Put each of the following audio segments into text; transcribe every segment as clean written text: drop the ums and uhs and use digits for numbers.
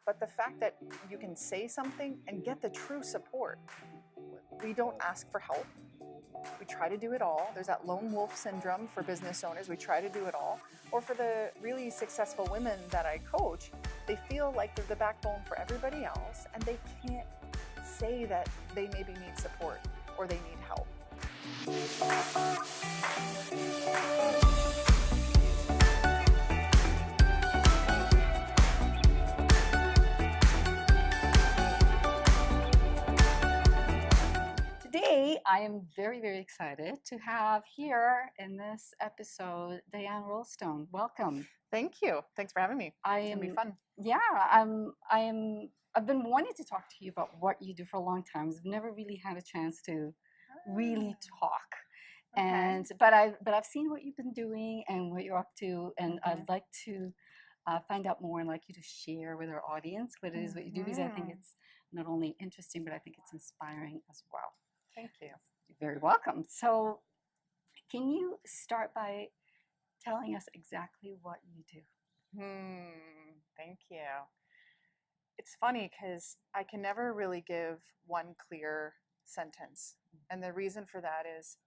but the fact that you can say something and get the true support. We don't ask for help. We try to do it all. There's that lone wolf syndrome for business owners. We try to do it all. Or for the really successful women that I coach, they feel like they're the backbone for everybody else, and they can't say that they maybe need support or they need help. Today, I am very, very excited to have here in this episode Diane Rolston. Welcome. Thank you. Thanks for having me. It's gonna be fun. Yeah, I've been wanting to talk to you about what you do for a long time. I've never really had a chance to really talk. Okay. But I've seen what you've been doing and what you're up to, and I'd like to find out more and like you to share with our audience what it is what you do, because I think it's not only interesting, but I think it's inspiring as well. Thank you. You're very welcome. So can you start by telling us exactly what you do? Thank you. It's funny because I can never really give one clear sentence. And the reason for that is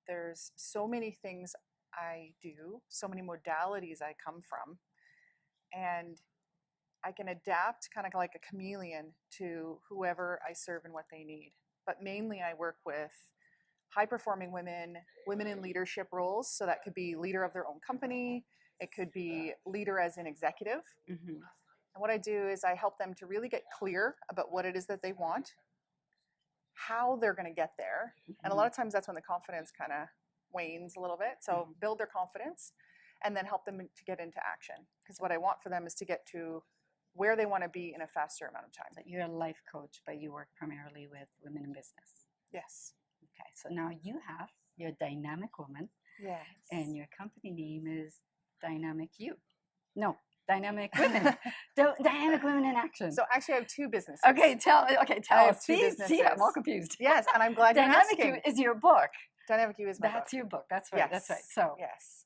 there's so many things I do, so many modalities I come from, and I can adapt kind of like a chameleon to whoever I serve and what they need. But mainly I work with high-performing women, women in leadership roles. So that could be leader of their own company. It could be leader as an executive. And what I do is I help them to really get clear about what it is that they want, how they're going to get there. And a lot of times that's when the confidence kind of wanes a little bit. So build their confidence and then help them to get into action. Because what I want for them is to get to where they want to be in a faster amount of time. That you're a life coach, but you work primarily with women in business. Yes. Okay, so now you're a dynamic woman. Yes. And your company name is Dynamic You. No, Dynamic Women. Dynamic Women in Action. So actually I have two businesses. Okay, tell us. See, I'm all confused. Yes, and I'm glad you're asking. Dynamic You is your book. Dynamic You is my book. That's your book. That's right. Yes. That's right. So yes.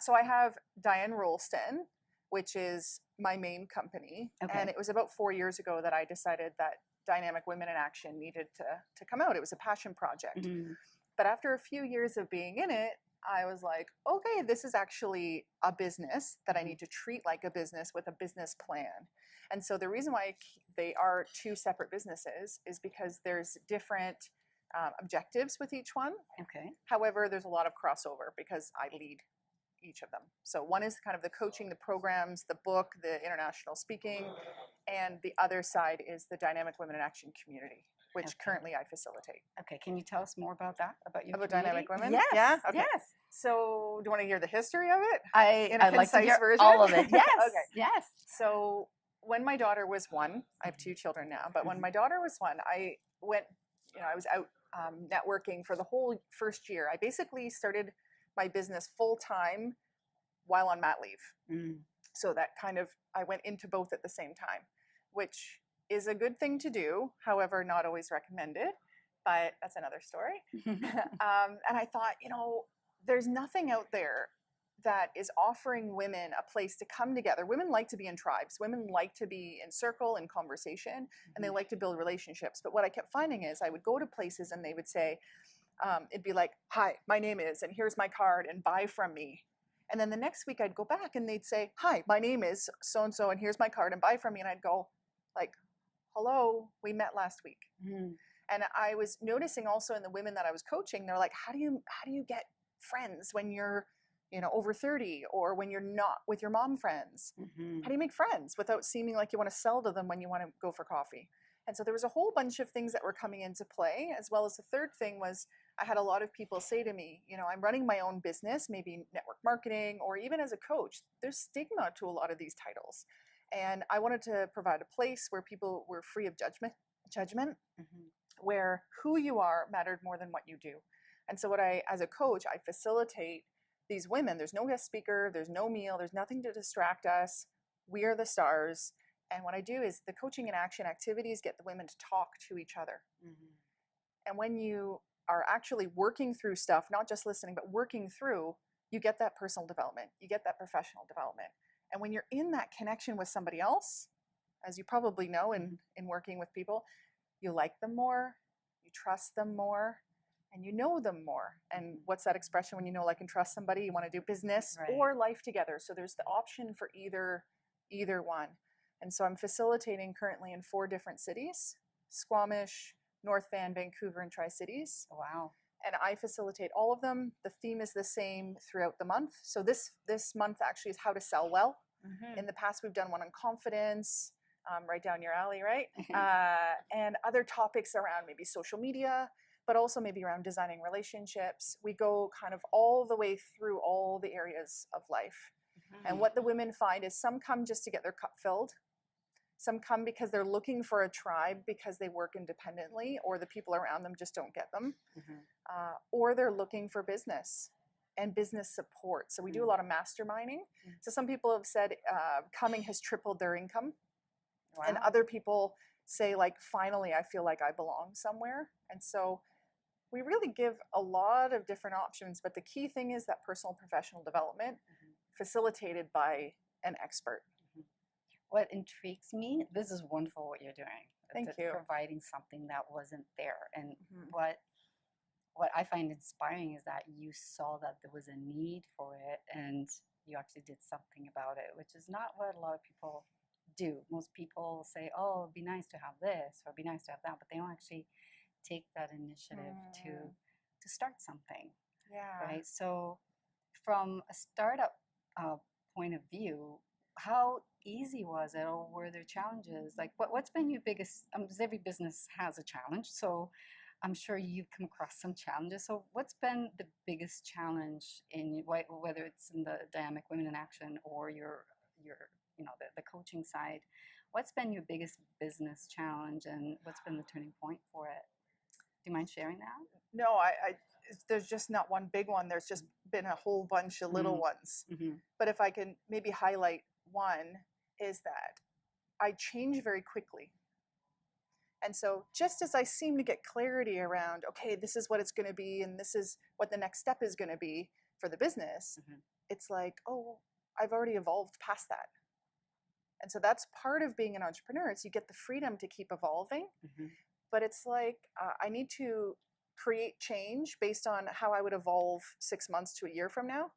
So I have Diane Rolston, which is my main company. Okay. And it was about 4 years ago that I decided that Dynamic Women in Action needed to come out. It was a passion project. But after a few years of being in it, I was like, okay, this is actually a business that I need to treat like a business with a business plan. And so the reason why they are two separate businesses is because there's different objectives with each one. Okay. However, there's a lot of crossover because I lead each of them. So one is kind of the coaching, the programs, the book, the international speaking, and the other side is the Dynamic Women in Action community, which currently I facilitate. Okay, can you tell us more about that? About your community? Dynamic Women? Yes. Yeah? Okay. Yes. So do you want to hear the history of it? I'd like to hear version? all of it. Yes. Okay. Yes. So when my daughter was 1, I have 2 children now, but when my daughter was 1, I went, I was out networking for the whole first year. I basically started my business full time while on mat leave. So that kind of, I went into both at the same time, which is a good thing to do. However, not always recommended, but that's another story. And I thought, there's nothing out there that is offering women a place to come together. Women like to be in tribes. Women like to be in circle and conversation, and they like to build relationships. But what I kept finding is I would go to places and they would say, it'd be like, hi, my name is, and here's my card, and buy from me. And then the next week I'd go back and they'd say, hi, my name is so-and-so, and here's my card, and buy from me. And I'd go like, hello, we met last week. And I was noticing also in the women that I was coaching, they're like, how do you get friends when you're, over 30, or when you're not with your mom friends? How do you make friends without seeming like you want to sell to them when you want to go for coffee? And so there was a whole bunch of things that were coming into play, as well as the third thing was I had a lot of people say to me, I'm running my own business, maybe network marketing, or even as a coach, there's stigma to a lot of these titles. And I wanted to provide a place where people were free of judgment, where who you are mattered more than what you do. And so as a coach, I facilitate these women. There's no guest speaker, there's no meal, there's nothing to distract us. We are the stars. And what I do is the coaching and action activities get the women to talk to each other. And when you are actually working through stuff, not just listening, but working through, you get that personal development, you get that professional development. And when you're in that connection with somebody else, as you probably know in working with people, you like them more, you trust them more, and you know them more. And what's that expression when you know, like, and trust somebody? You want to do business or life together. So there's the option for either one. And so I'm facilitating currently in 4 different cities: Squamish, North Van, Vancouver, and Tri-Cities. Wow. And I facilitate all of them. The theme is the same throughout the month. So this month actually is how to sell well. In the past, we've done one on confidence, right down your alley, right? And other topics around maybe social media, but also maybe around designing relationships. We go kind of all the way through all the areas of life. And what the women find is some come just to get their cup filled. Some come because they're looking for a tribe because they work independently, or the people around them just don't get them. Or they're looking for business and business support. So we do a lot of masterminding. So some people have said coming has tripled their income. Wow. And other people say, like, finally, I feel like I belong somewhere. And so we really give a lot of different options. But the key thing is that personal professional development facilitated by an expert. What intrigues me, this is wonderful what you're doing. Thank you. Providing something that wasn't there. And what I find inspiring is that you saw that there was a need for it and you actually did something about it, which is not what a lot of people do. Most people say, oh, it'd be nice to have this or it'd be nice to have that, but they don't actually take that initiative to start something. Yeah. Right. So from a startup point of view, how easy was it, or were there challenges? Like, what's been your biggest? Because every business has a challenge, so I'm sure you've come across some challenges. So, what's been the biggest challenge in whether it's in the Dynamic Women in Action or your the coaching side? What's been your biggest business challenge, and what's been the turning point for it? Do you mind sharing that? No, I there's just not one big one. There's just been a whole bunch of little ones. But if I can maybe highlight one, is that I change very quickly. And so just as I seem to get clarity around, okay, this is what it's going to be, and this is what the next step is going to be for the business, it's like, oh, I've already evolved past that. And so that's part of being an entrepreneur, is you get the freedom to keep evolving. But it's like, I need to create change based on how I would evolve 6 months to a year from now.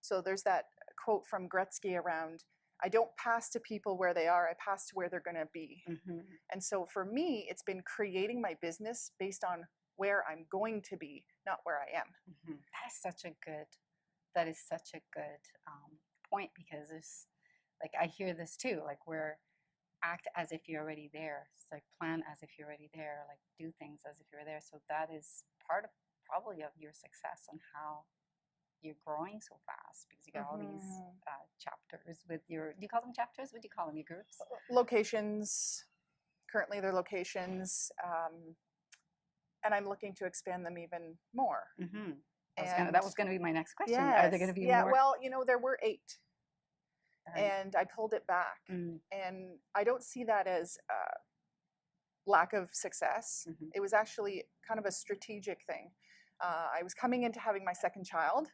So there's that quote from Gretzky around, I don't pass to people where they are, I pass to where they're going to be. And so for me, it's been creating my business based on where I'm going to be, not where I am. That is such a good point, because it's like, I hear this too, like, where act as if you're already there. It's like, plan as if you're already there, like, do things as if you're there. So that is part of probably of your success on how you're growing so fast, because you got all these chapters with your, do you call them chapters? What do you call them, your groups? Locations. Currently they're locations. And I'm looking to expand them even more. That was going to be my next question. Yes, Are there going to be more? Yeah, well, there were 8. And I pulled it back. And I don't see that as lack of success. It was actually kind of a strategic thing. I was coming into having my second child,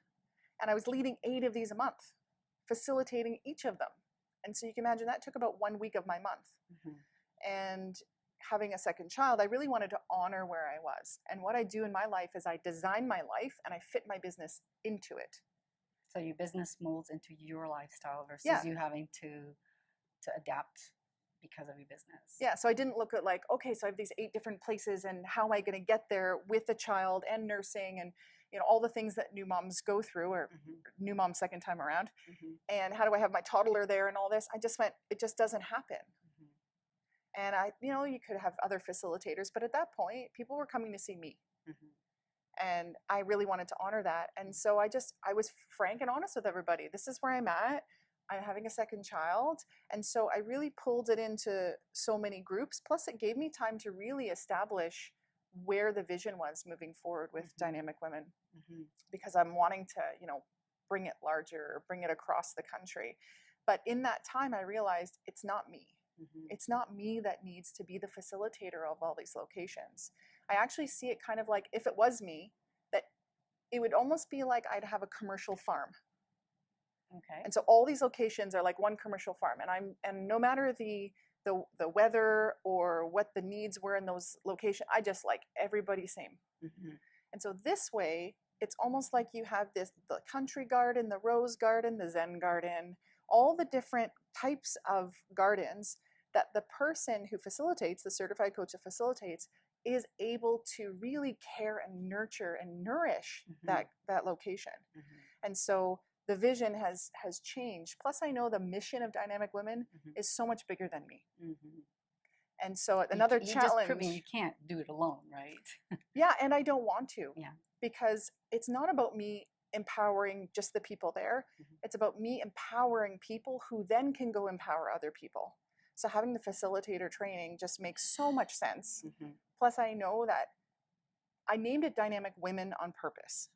and I was leading 8 of these a month, facilitating each of them. And so you can imagine that took about 1 week of my month. And having a second child, I really wanted to honor where I was. And what I do in my life is I design my life and I fit my business into it. So your business molds into your lifestyle versus you having to adapt because of your business. Yeah, so I didn't look at like, okay, so I have these 8 different places, and how am I going to get there with a child and nursing and all the things that new moms go through, or new mom second time around. And how do I have my toddler there and all this? I just went, it just doesn't happen. And you could have other facilitators, but at that point, people were coming to see me. And I really wanted to honor that. And so I was frank and honest with everybody. This is where I'm at. I'm having a second child. And so I really pulled it into so many groups. Plus it gave me time to really establish where the vision was moving forward with Dynamic Women, because I'm wanting to, bring it larger, bring it across the country. But in that time, I realized it's not me. It's not me that needs to be the facilitator of all these locations. I actually see it kind of like, if it was me, that it would almost be like I'd have a commercial farm. And so all these locations are like one commercial farm, and no matter the the weather or what the needs were in those locations. I just like everybody same. And so this way, it's almost like you have the country garden, the rose garden, the Zen garden, all the different types of gardens that the person who facilitates, the certified coach that facilitates, is able to really care and nurture and nourish that location. And so the vision has changed. Plus, I know the mission of Dynamic Women is so much bigger than me. And so another You're challenge. just proving you can't do it alone, right? Yeah, and I don't want to. Yeah. Because it's not about me empowering just the people there. It's about me empowering people who then can go empower other people. So having the facilitator training just makes so much sense. Plus, I know that I named it Dynamic Women on purpose.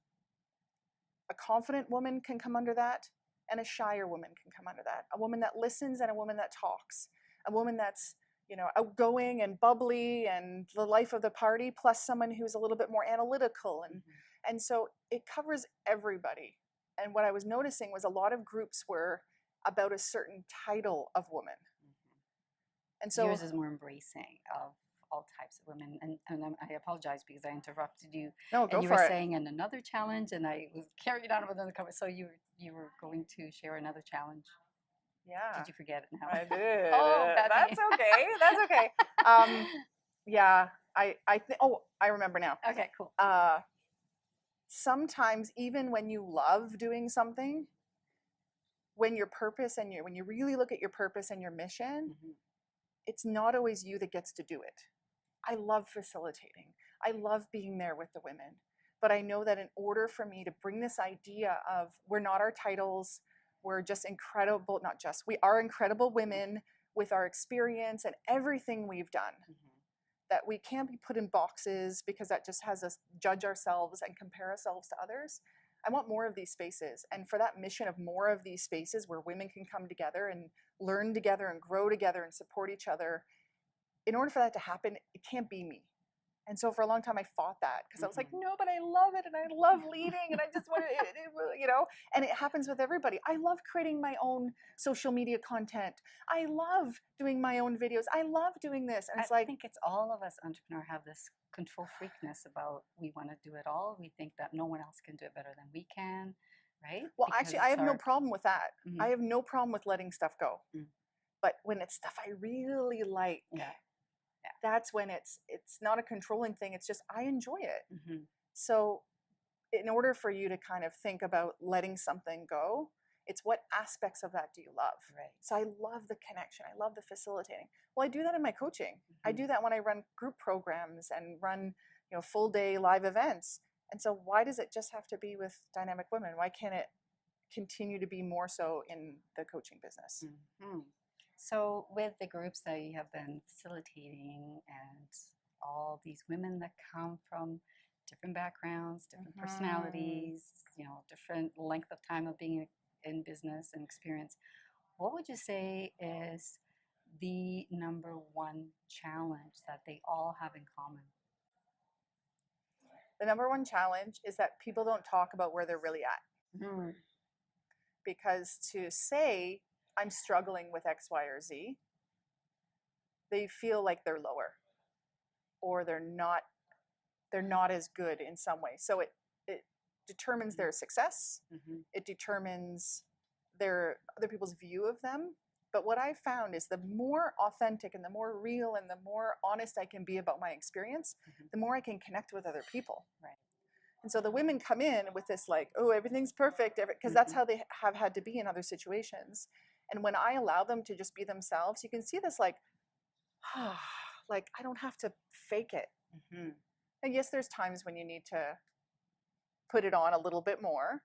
A confident woman can come under that, and a shyer woman can come under that. A woman that listens and a woman that talks. A woman that's, outgoing and bubbly and the life of the party, plus someone who's a little bit more analytical. And so it covers everybody. And what I was noticing was a lot of groups were about a certain title of woman. And so yours is more embracing of all types of women. And I apologize because I interrupted you. No, go and you for were it. saying and another challenge, and I was carrying on with another comment. So you were going to share another challenge. Yeah. Did you forget it now? I did. Oh, that's okay. That's okay. Yeah. I think. Oh, I remember now. Okay, cool. Sometimes even when you love doing something, when your purpose and when you really look at your purpose and your mission, it's not always you that gets to do it. I love facilitating. I love being there with the women. But I know that in order for me to bring this idea of we're not our titles, we're just incredible, not just, we are incredible women with our experience and everything we've done. That we can't be put in boxes because that just has us judge ourselves and compare ourselves to others. I want more of these spaces. And for that mission of more of these spaces where women can come together and learn together and grow together and support each other, in order for that to happen, it can't be me. And so for a long time, I fought that because I was like, no, but I love it and I love leading and I just want to, and it happens with everybody. I love creating my own social media content. I love doing my own videos. I love doing this. And it's I think it's all of us entrepreneurs have this control freakness about we want to do it all. We think that no one else can do it better than we can, right? Well, Because actually, I have no problem with that. Mhm. I have no problem with letting stuff go. But when it's stuff I really like, that's when it's not a controlling thing. It's just I enjoy it. So in order for you to kind of think about letting something go, it's what aspects of that do you love? Right. So I love the connection. I love the facilitating. Well, I do that in my coaching. I do that when I run group programs and run, full day live events. And so why does it just have to be with Dynamic Women? Why can't it continue to be more so in the coaching business? So with the groups that you have been facilitating and all these women that come from different backgrounds, different personalities, different length of time of being in business and experience, what would you say is the number one challenge that they all have in common? The number one challenge is that people don't talk about where they're really at. Because to say, I'm struggling with X, Y, or Z, they feel like they're lower or they're not as good in some way. So it determines their success. It determines their other people's view of them. But what I found is the more authentic and the more real and the more honest I can be about my experience, the more I can connect with other people. Right. And so the women come in with this like, oh, everything's perfect, because that's how they have had to be in other situations. And when I allow them to just be themselves, you can see this like I don't have to fake it. And yes, there's times when you need to put it on a little bit more,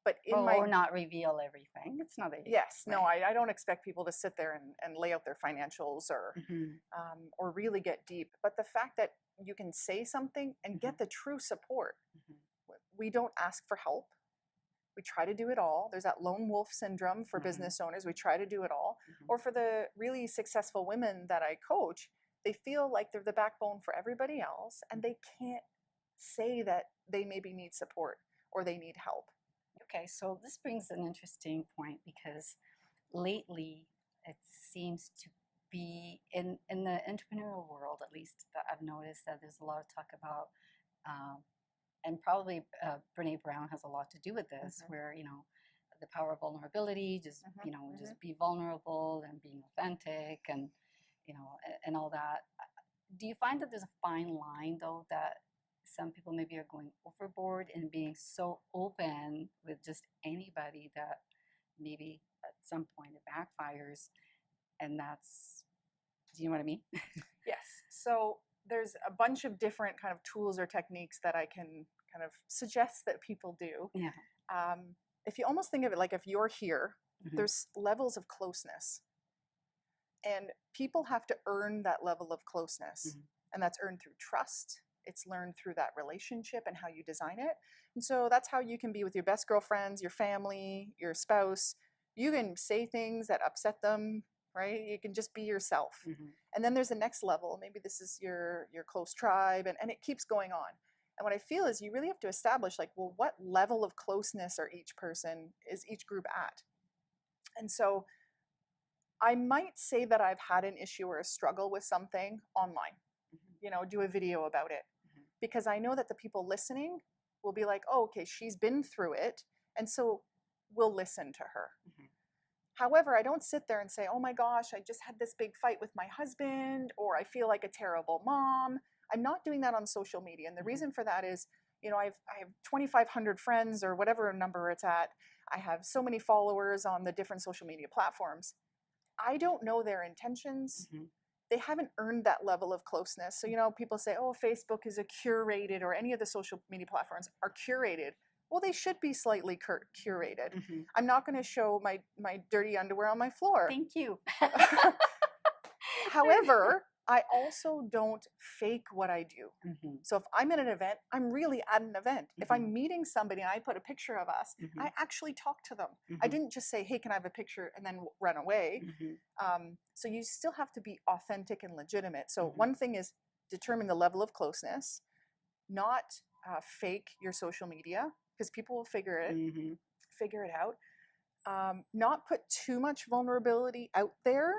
but or not reveal everything. It's not a yes, no, I don't expect people to sit there and lay out their financials or really get deep. But the fact that you can say something and get the true support. We don't ask for help. We try to do it all. There's that lone wolf syndrome for business owners. We try to do it all. Or for the really successful women that I coach, they feel like they're the backbone for everybody else and they can't say that they maybe need support or they need help. Okay, so this brings an interesting point because lately it seems to be in the entrepreneurial world, at least, that I've noticed that there's a lot of talk about, and probably Brene Brown has a lot to do with this, where, you know, the power of vulnerability, just, you know, just be vulnerable and being authentic and, you know, and all that. Do you find that there's a fine line, though, that some people maybe are going overboard and being so open with just anybody that maybe at some point it backfires? And that's, do you know what I mean? Yes. So there's a bunch of different kind of tools or techniques that I can kind of suggest that people do. Yeah. If you almost think of it like if you're here, there's levels of closeness. And people have to earn that level of closeness. And that's earned through trust. It's learned through that relationship and how you design it. And so that's how you can be with your best girlfriends, your family, your spouse. You can say things that upset them, right? You can just be yourself. And then there's the next level. Maybe this is your close tribe, and it keeps going on. And what I feel is you really have to establish, like, well, what level of closeness are each person, is each group at? And so I might say that I've had an issue or a struggle with something online, you know, do a video about it. Because I know that the people listening will be like, oh, okay, she's been through it, and so we'll listen to her. However, I don't sit there and say, oh my gosh, I just had this big fight with my husband, or I feel like a terrible mom. I'm not doing that on social media. And the reason for that is, you know, I have 2,500 friends or whatever number it's at. I have so many followers on the different social media platforms. I don't know their intentions. They haven't earned that level of closeness. So, you know, people say, oh, Facebook is a curated, or any of the social media platforms are curated. Well, they should be slightly curated. I'm not going to show my dirty underwear on my floor. Thank you. However, I also don't fake what I do. So if I'm at an event, I'm really at an event. If I'm meeting somebody and I put a picture of us, I actually talk to them. I didn't just say, hey, can I have a picture, and then run away. So you still have to be authentic and legitimate. So one thing is determine the level of closeness, not fake your social media, because people will figure it out. Not put too much vulnerability out there.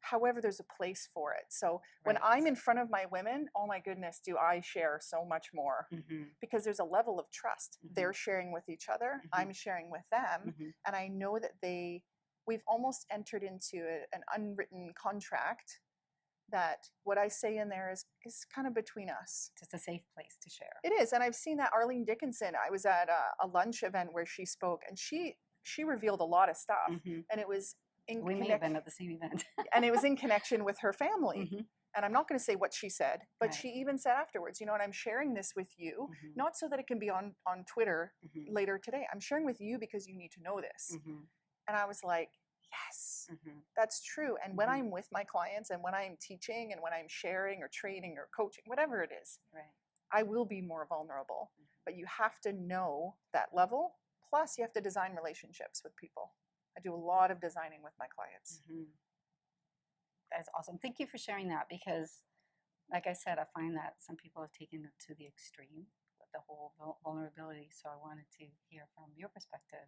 However, there's a place for it. So when I'm in front of my women, oh my goodness, do I share so much more, because there's a level of trust. They're sharing with each other. I'm sharing with them. And I know that we've almost entered into an unwritten contract that what I say in there is kind of between us. Just a safe place to share. It is. And I've seen that. Arlene Dickinson, I was at a lunch event where she spoke, and she revealed a lot of stuff. And it was we may have been at the same event. And it was in connection with her family. And I'm not going to say what she said, but she even said afterwards, you know, and I'm sharing this with you, not so that it can be on Twitter later today. I'm sharing with you because you need to know this. And I was like, yes, that's true. And when I'm with my clients, and when I'm teaching, and when I'm sharing or training or coaching, whatever it is, I will be more vulnerable. But you have to know that level. Plus, you have to design relationships with people. I do a lot of designing with my clients. That's awesome. Thank you for sharing that, because, like I said, I find that some people have taken it to the extreme with the whole vulnerability. So I wanted to hear from your perspective.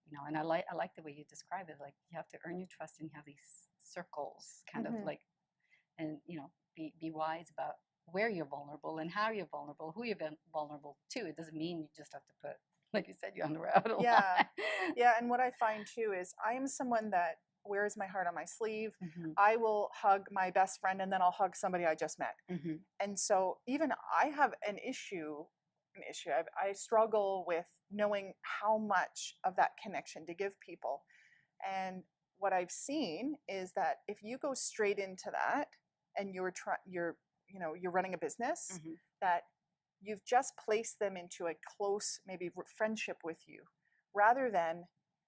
You know, and I like the way you describe it. Like, you have to earn your trust, and you have these circles, kind of like, and, you know, be wise about where you're vulnerable and how you're vulnerable, who you're vulnerable to. It doesn't mean you just have to put, like you said, your underwear out. Yeah. And what I find too is I am someone that wears my heart on my sleeve. I will hug my best friend, and then I'll hug somebody I just met. And so even I have an issue. I struggle with knowing how much of that connection to give people. And what I've seen is that if you go straight into that, and you're running a business, that you've just placed them into a close, maybe friendship with you, rather than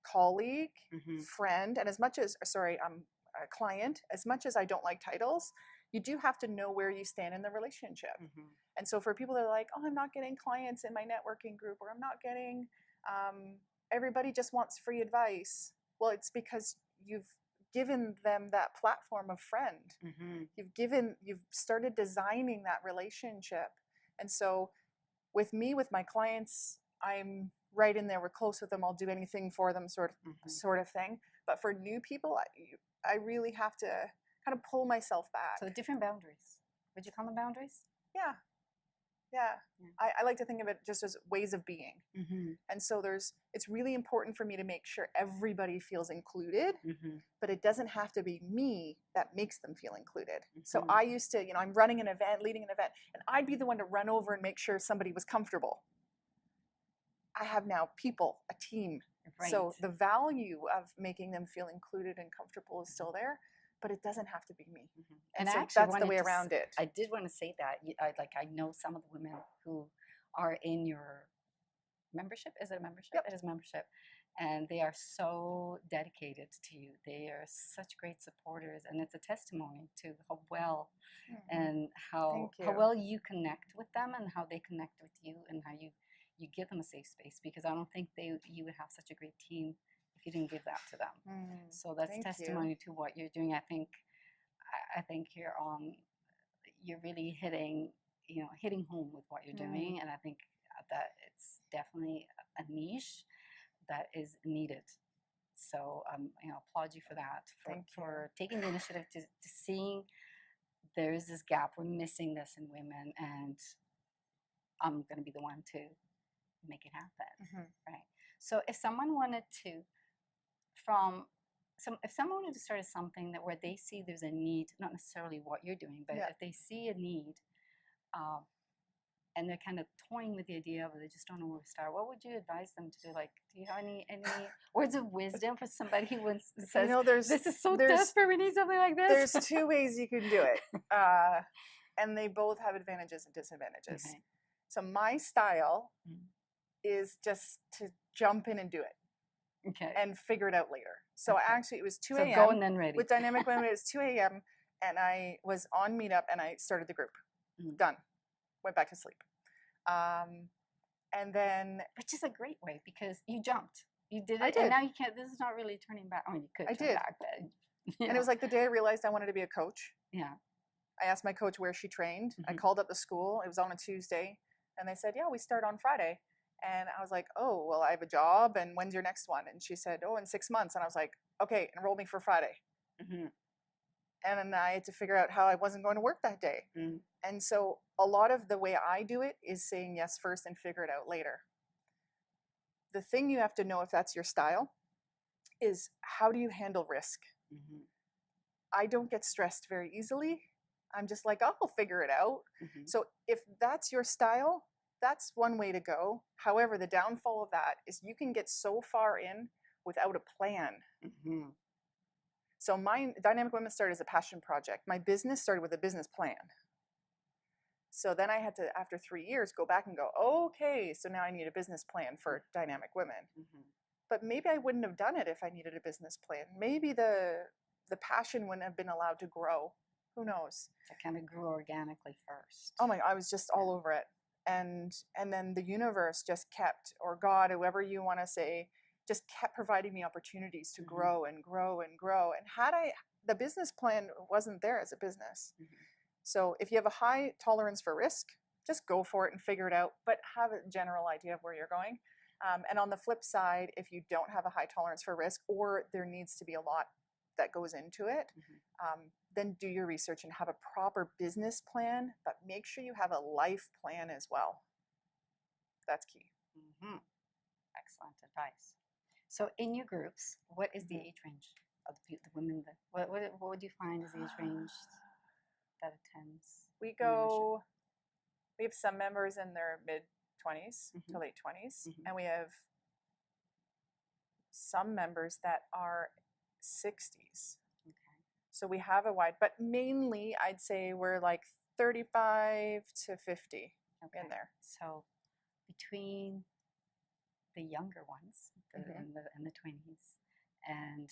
colleague, friend, and a client. As much as I don't like titles, you do have to know where you stand in the relationship. And so for people that are like, oh, I'm not getting clients in my networking group, or I'm not getting, everybody just wants free advice. Well, it's because you've given them that platform of friend. You've started designing that relationship. And so with my clients, I'm right in there. We're close with them. I'll do anything for them, sort of thing. But for new people, I really have to kind of pull myself back. So different boundaries. Would you call them boundaries? Yeah. I like to think of it just as ways of being. And so it's really important for me to make sure everybody feels included, but it doesn't have to be me that makes them feel included. So I used to, I'm running an event, leading an event, and I'd be the one to run over and make sure somebody was comfortable. I have now people, a team. Right. So the value of making them feel included and comfortable is still there, but it doesn't have to be me. And so that's the way around it. I did want to say that. I know some of the women who are in your membership. Is it a membership? Yep. It is a membership. And they are so dedicated to you. They are such great supporters. And it's a testimony to how well and how well you connect with them and how they connect with you and how you give them a safe space, because I don't think you would have such a great team if you didn't give that to them. So that's testimony to what you're doing. I think you're really hitting home with what you're doing, and I think that it's definitely a niche that is needed. So applaud you for that, for taking the initiative to seeing there is this gap, we're missing this in women, and I'm going to be the one to make it happen, right? So if someone wanted to start something where they see there's a need, not necessarily what you're doing, but if they see a need, and they're kind of toying with the idea of it, they just don't know where to start, what would you advise them to do? Like, do you have any words of wisdom for somebody who says, this is so desperate, we need something like this? There's two ways you can do it, and they both have advantages and disadvantages. Okay. So my style is just to jump in and do it. Okay. And figure it out later. So actually it was 2 a.m. So go and then ready. With Dynamic Women, it was 2 a.m. and I was on Meetup and I started the group. Done. Went back to sleep. And then... Which is a great way, because you jumped. You did it. I did. And now you can't, this is not really turning back. I mean, you could turn back. But, and it was like the day I realized I wanted to be a coach. Yeah. I asked my coach where she trained. I called up the school. It was on a Tuesday. And they said, yeah, we start on Friday. And I was like, oh, well, I have a job, and when's your next one? And she said, oh, in 6 months. And I was like, okay, enroll me for Friday. And then I had to figure out how I wasn't going to work that day. And so a lot of the way I do it is saying yes first and figure it out later. The thing you have to know, if that's your style, is how do you handle risk? I don't get stressed very easily. I'm just like, oh, I'll figure it out. So if that's your style, that's one way to go. However, the downfall of that is you can get so far in without a plan. So my Dynamic Women started as a passion project. My business started with a business plan. So then I had to, after 3 years, go back and go, okay, so now I need a business plan for Dynamic Women. But maybe I wouldn't have done it if I needed a business plan. Maybe the passion wouldn't have been allowed to grow. Who knows? It kind of grew organically first. Oh my, I was just all over it. And then the universe just kept, or God, whoever you want to say, just kept providing me opportunities to grow and grow and grow. And the business plan wasn't there as a business. So if you have a high tolerance for risk, just go for it and figure it out, but have a general idea of where you're going. And on the flip side, if you don't have a high tolerance for risk, or there needs to be a lot that goes into it, then do your research and have a proper business plan, but make sure you have a life plan as well. That's key. Excellent advice. So in your groups, what is the age range of the women? What would you find is the age range that attends? We have some members in their mid-20s to late 20s, and we have some members that are 60s. So we have a wide, but mainly I'd say we're like 35 to 50 in there. So between the younger ones in the 20s and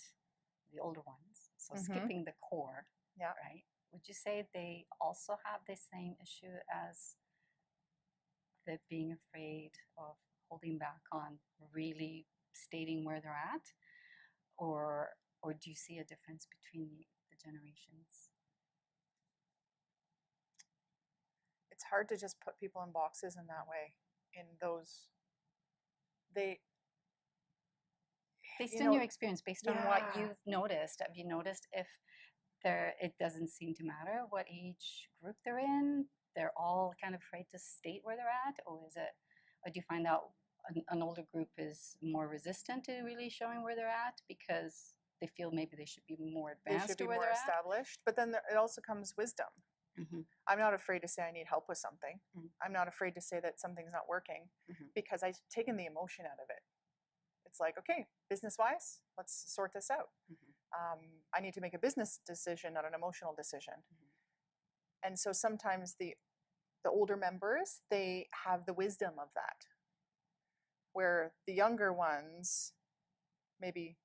the older ones, so skipping the core, right? Would you say they also have the same issue as the being afraid of holding back on really stating where they're at, or do you see a difference between the generations? It's hard to just put people in boxes in that way. In those, based on your experience, based on what you've noticed, have you noticed if it doesn't seem to matter what age group they're in. They're all kind of afraid to state where they're at, or or do you find out an older group is more resistant to really showing where they're at because they feel maybe they should be more They advanced should to be where more they're established. But then it also comes wisdom. at? I'm not afraid to say I need help with something. Mhm. I'm not afraid to say that something's not working Mhm. because I've taken the emotion out of it. It's like, okay, business-wise, let's sort this out. I need to make a business decision, not an emotional decision. And so sometimes the older members, they have the wisdom of that, where the younger ones maybe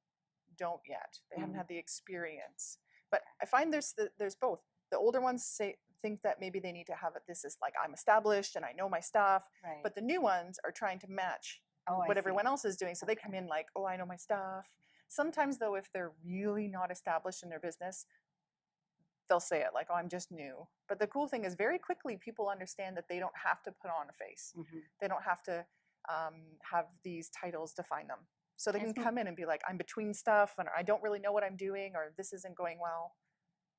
don't yet. They haven't had the experience. But I find there's both. The older ones think that maybe they need to have it. This is like, I'm established and I know my stuff. Right. But the new ones are trying to match what everyone else is doing. So they come in like, oh, I know my stuff. Sometimes though, if they're really not established in their business, they'll say it like, oh, I'm just new. But the cool thing is very quickly people understand that they don't have to put on a face. They don't have to have these titles define them. So they can come in and be like, I'm between stuff and I don't really know what I'm doing, or this isn't going well.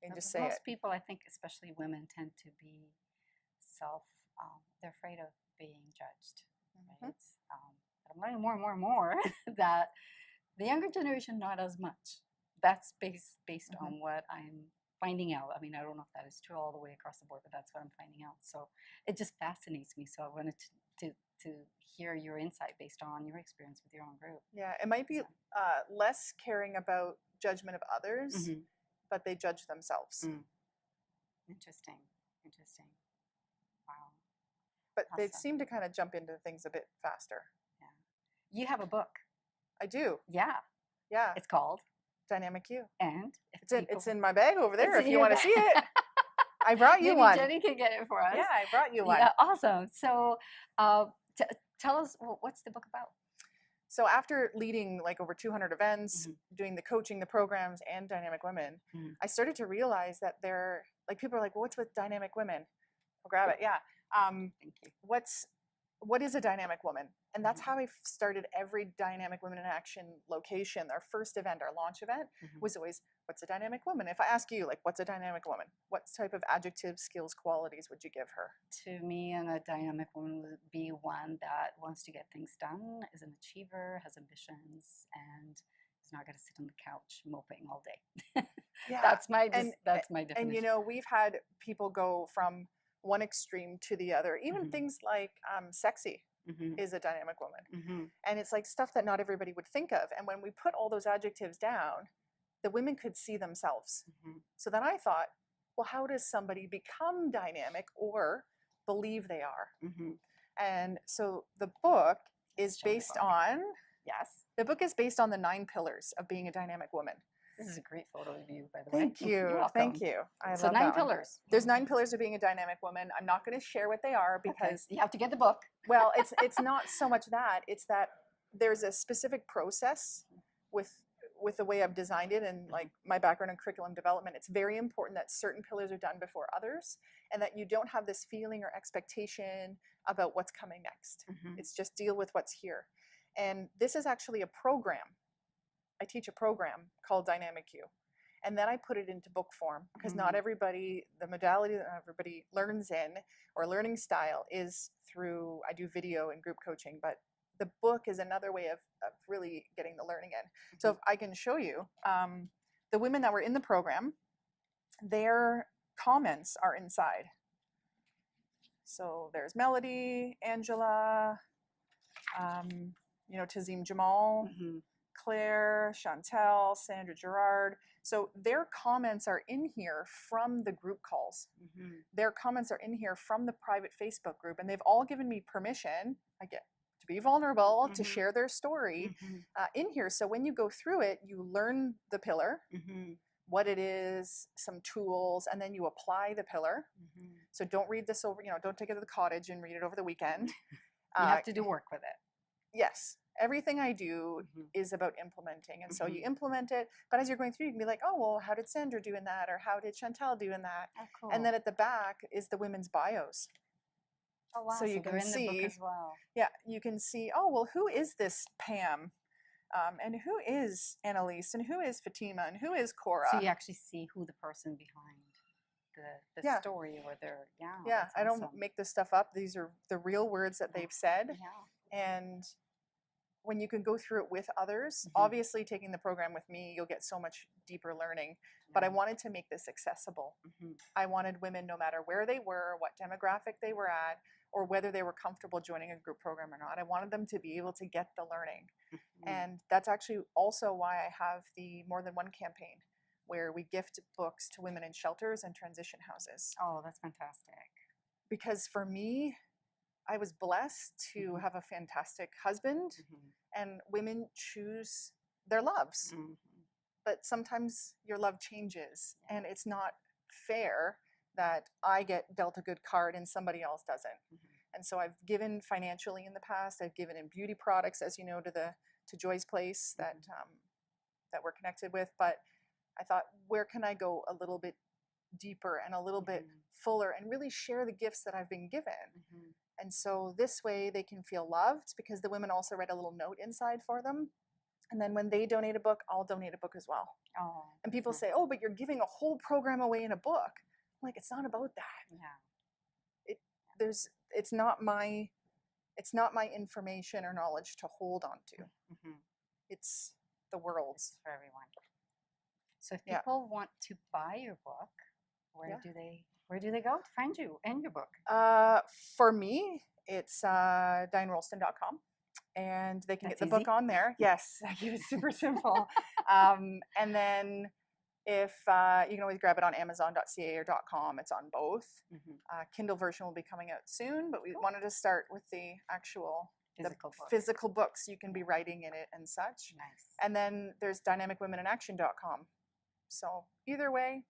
And just say it. Most people, I think, especially women, tend to be they're afraid of being judged. Right? But I'm learning more and more and more that the younger generation, not as much. That's based on what I'm finding out. I mean, I don't know if that is true all the way across the board, but that's what I'm finding out. So it just fascinates me. So I wanted to hear your insight based on your experience with your own group. Yeah, it might be less caring about judgment of others, but they judge themselves. Interesting. Wow. But they seem to kind of jump into things a bit faster. Yeah. You have a book. I do. Yeah. Yeah. It's called Dynamic You. And it's in my bag over there if you want to see it. I brought you one. Jenny can get it for us. Yeah, I brought you one. Yeah, awesome. So tell us, what's the book about? So after leading like over 200 events, doing the coaching, the programs, and Dynamic Women, I started to realize that people are like, well, what's with Dynamic Women? I'll grab it. Yeah. Thank you. What is a dynamic woman? And that's how I started every Dynamic Women in Action location. Our first event, our launch event, was always, what's a dynamic woman? If I ask you, like, what's a dynamic woman? What type of adjectives, skills, qualities would you give her? To me, a dynamic woman would be one that wants to get things done, is an achiever, has ambitions, and is not going to sit on the couch moping all day. Yeah, that's my definition. And we've had people go from one extreme to the other. Even things like sexy is a dynamic woman. And it's like stuff that not everybody would think of. And when we put all those adjectives down, the women could see themselves. So then I thought, well, how does somebody become dynamic or believe they are? And so the book is based on, the book is based on the 9 pillars of being a dynamic woman. This is a great photo of you, by the way. Thank you. Thank you. I so love 9 that pillars. There's 9 pillars of being a dynamic woman. I'm not going to share what they are because you have to get the book. Well, it's not so much that. It's that there's a specific process with the way I've designed it and like my background in curriculum development. It's very important that certain pillars are done before others and that you don't have this feeling or expectation about what's coming next. It's just deal with what's here. And this is actually a program. I teach a program called Dynamic You. And then I put it into book form because not everybody, the modality that everybody learns in or learning style is through, I do video and group coaching, but the book is another way of really getting the learning in. So if I can show you, the women that were in the program, their comments are inside. So there's Melody, Angela, Tazim Jamal, Claire, Chantel, Sandra Gerard. So their comments are in here from the group calls. Their comments are in here from the private Facebook group, and they've all given me permission, I get to be vulnerable, to share their story in here. So when you go through it, you learn the pillar, what it is, some tools, and then you apply the pillar. So don't read this over, don't take it to the cottage and read it over the weekend. You have to do work with it. Yes. Everything I do is about implementing. And so you implement it, but as you're going through, you can be like, oh, well, how did Sandra do in that? Or how did Chantel do in that? Oh, cool. And then at the back is the women's bios. Oh, wow. So you can in see, the book as well. Yeah, you can see, oh, well, who is this Pam? and who is Annalise, and who is Fatima, and who is Cora. So you actually see who the person behind the Yeah. story or their Yeah, that's I don't awesome. make this stuff up. These are the real words that they've said. Yeah. And when you can go through it with others, Mhm. obviously taking the program with me, you'll get so much deeper learning. But I wanted to make this accessible. Mhm. I wanted women, no matter where they were, what demographic they were at, or whether they were comfortable joining a group program or not, I wanted them to be able to get the learning. Mhm. And that's actually also why I have the More Than One campaign, where we gift books to women in shelters and transition houses. Oh, that's fantastic. Because for me, I was blessed to Mhm. have a fantastic husband, Mhm. and women choose their loves. Mhm. But sometimes your love changes, and it's not fair that I get dealt a good card and somebody else doesn't. Mhm. And so I've given financially in the past. I've given in beauty products, as you know, to Joy's Place that that we're connected with. But I thought, where can I go a little bit deeper and a little bit fuller and really share the gifts that I've been given? Mhm. And so this way they can feel loved, because the women also write a little note inside for them. And then when they donate a book, I'll donate a book as well. Oh, And people that's say, oh, but you're giving a whole program away in a book. I'm like, it's not about that. yeah. It's not my information or knowledge to hold on to. Mhm. It's the world's. For everyone. So if Yeah. people want to buy your book, where do they go to find you and your book? For me, it's DianeRolston.com, and they can That's get the book easy. on there. Yes, I keep it super simple. And then if you can always grab it on Amazon.ca or .com. It's on both. Mhm. Kindle version will be coming out soon, but we Cool. wanted to start with the actual Physical book. books you can be writing in it and such. Nice. And then there's dynamicwomeninaction.com. So either way,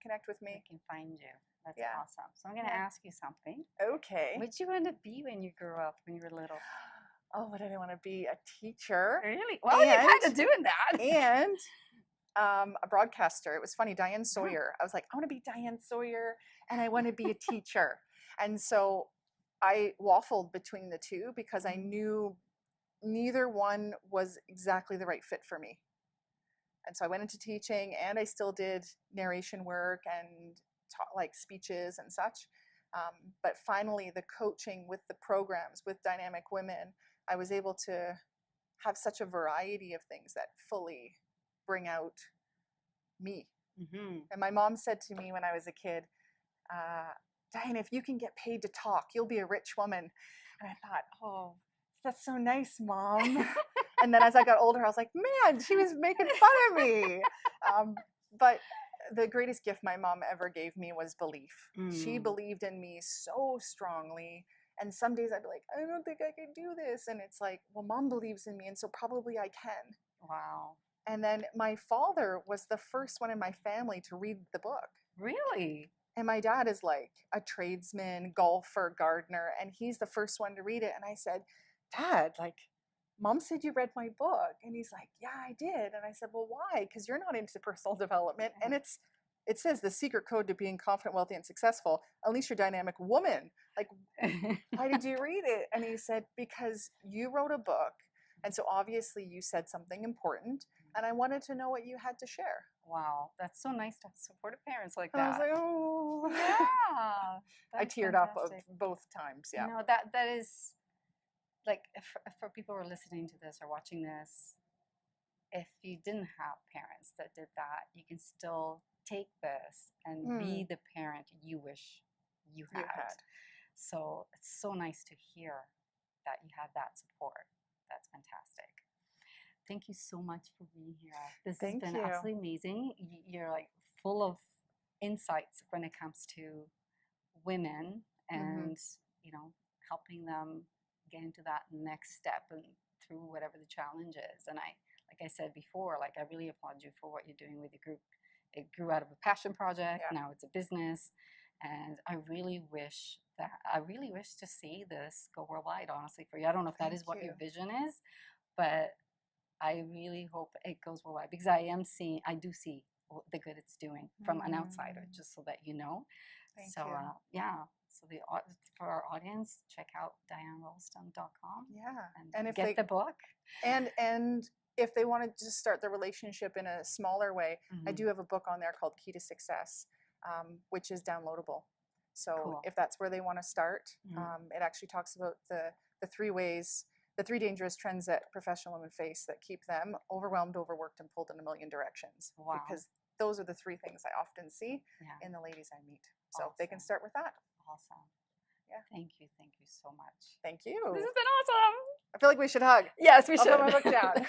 connect with They me. can find you. That's Yeah. awesome. So I'm going to Yeah. ask you something. Okay. What did you want to be when you grew up, when you were little? Oh, what did I want to be? A teacher. Really? Well, you're kind of And- doing that. And a broadcaster. It was funny, Diane Sawyer. I was like, I want to be Diane Sawyer, and I want to be a teacher. And so I waffled between the two, because I knew neither one was exactly the right fit for me. And so I went into teaching, and I still did narration work and taught like speeches and such. But finally, the coaching with the programs with dynamic women, I was able to have such a variety of things that fully bring out me. Mm-hmm. And my mom said to me when I was a kid, Diane, if you can get paid to talk, you'll be a rich woman. And I thought, oh, that's so nice, Mom. And then as I got older, I was like, man, she was making fun of me. But the greatest gift my mom ever gave me was belief. She believed in me so strongly. And some days I'd be like, I don't think I can do this. And it's like, well, Mom believes in me, and so probably I can. Wow. And then my father was the first one in my family to read the book. Really? And my dad is like a tradesman, golfer, gardener, and he's the first one to read it. And I said, Dad, like, Mom said you read my book. And he's like, yeah, I did. And I said, well, why? Because you're not into personal development. And it says the secret code to being confident, wealthy, and successful. Unleash your dynamic woman. Like, why did you read it? And he said, because you wrote a book. And so obviously you said something important. And I wanted to know what you had to share. Wow. That's so nice to have supportive parents like And that. I was like, oh. Yeah. I teared up both times. Yeah. You know, that is, like, for people who are listening to this or watching this, if you didn't have parents that did that, you can still take this and be the parent you wish you had. So it's so nice to hear that you had that support. That's fantastic. Thank you so much for being here. This has been absolutely amazing. You're like full of insights when it comes to women and, you know, helping them get into that next step and through whatever the challenge is. And like I said before, like, I really applaud you for what you're doing with your group. It grew out of a passion project. Yeah. Now it's a business. And I really wish to see this go worldwide, honestly, for you. I don't know if that is what your vision is, but I really hope it goes worldwide, because I do see the good it's doing from an outsider, just so that you know. Thank you. Yeah. So for our audience, check out DianeRolston.com. Yeah. And if get the book. And if they want to just start the relationship in a smaller way, I do have a book on there called Key to Success, which is downloadable. So Cool. if that's where they want to start, it actually talks about the 3 ways, the 3 dangerous trends that professional women face that keep them overwhelmed, overworked, and pulled in a million directions. Wow. Because those are the 3 things I often see in the ladies I meet. So they can start with that. Awesome. Yeah. Thank you so much. Thank you. This has been awesome. I feel like we should hug. Yes, we I'll should. put my book down.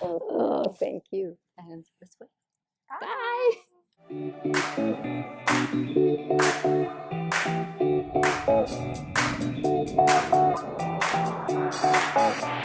Oh, thank you. And this way. Bye.